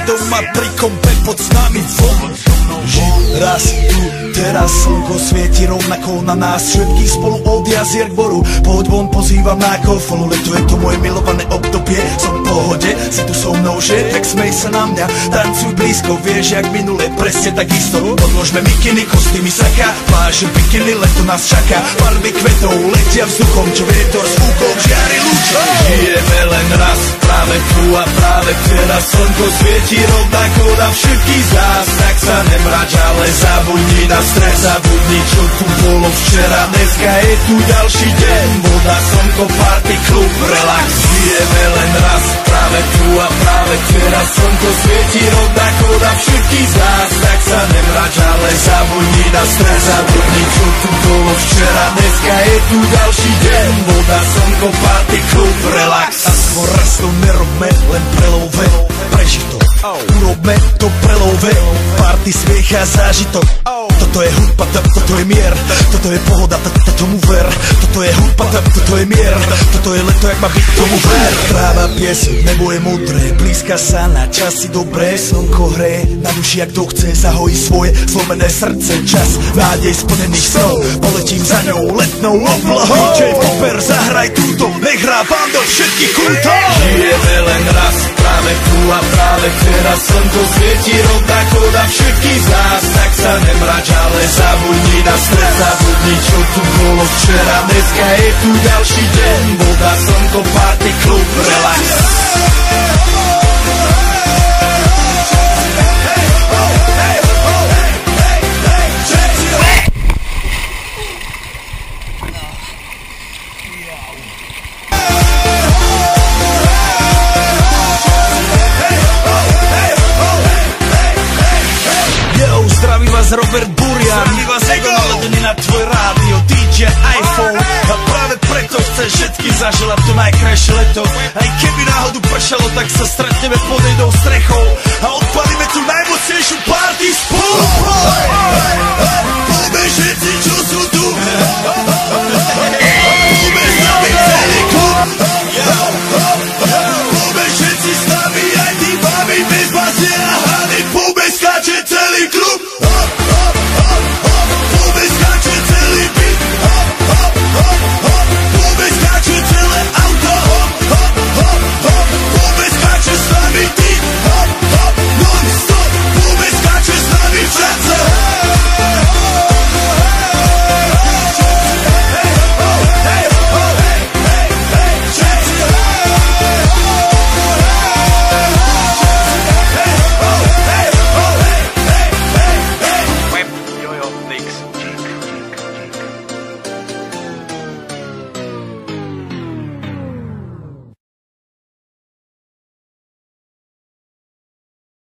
Doma pri kompe pod s nami von. Raz tu, teraz slnko svieti rovnako na nás všetkých spolu od jazier k boru. Poď von, pozývam na kofolu, leto je to moje milované obdobie. Som v pohode, si tu so mnou, že? Tak smej sa na mňa, tancuj blízko, vieš jak minule, presne takisto. Odložme mikiny, kostýmy saka, pláže, bikiny, leto nás čaká. Farby kvetov letia vzduchom, čo vietor s fúkom žiari lúčom. Žijeme len raz, práve tu a práve teraz slnko svieti rovnako na všetkých z nás. Tak sa nemrač, ale zabudni na stres, zabudni čo tu bolo včera. Dneska je tu ďalší deň, voda, slnko, party, klub, relax. Žijeme len raz, práve tu a práve teraz slnko svieti rovnako na všetkých z nás. Tak sa nemrač, ale zabudni na stres, zabudni čo tu bolo včera. Dneska je tu ďalší deň, voda, slnko, party, klub, relax. A skôr raz to nerobme, len prelove, preži to. Urobme to prelove, party, smiech a zážitok. Toto je hudba, toto je mier, toto je pohoda, tomu ver. Toto je hudba, toto je mier, toto je leto, jak má byť, tomu ver. Tráva, piesok, nebo je modré, blízka sa na časy dobré. Slnko hreje na duši, jak to chce, zahojí svoje zlomené srdce. Čas nádej splnených snov, poletím za ňou letnou oblohou. DJ Popper, zahraj túto, nech hrá vám do všetkých kútov. Žijeme len raz, práve tu a práve teraz slnko svieti rovnako na všetkých z nás. Tak sa nemrač, ale zabudni na stres, zabudni čo tu bolo včera. Dneska je tu ďalší deň, voda, slnko, party, klub, relax. Robert Burian, my vás naladený na tvoj rádio, DJ iPhone. A práve preto chceš všetky zaželať to najkrajšie leto. Aj keby náhodu pršalo, tak sa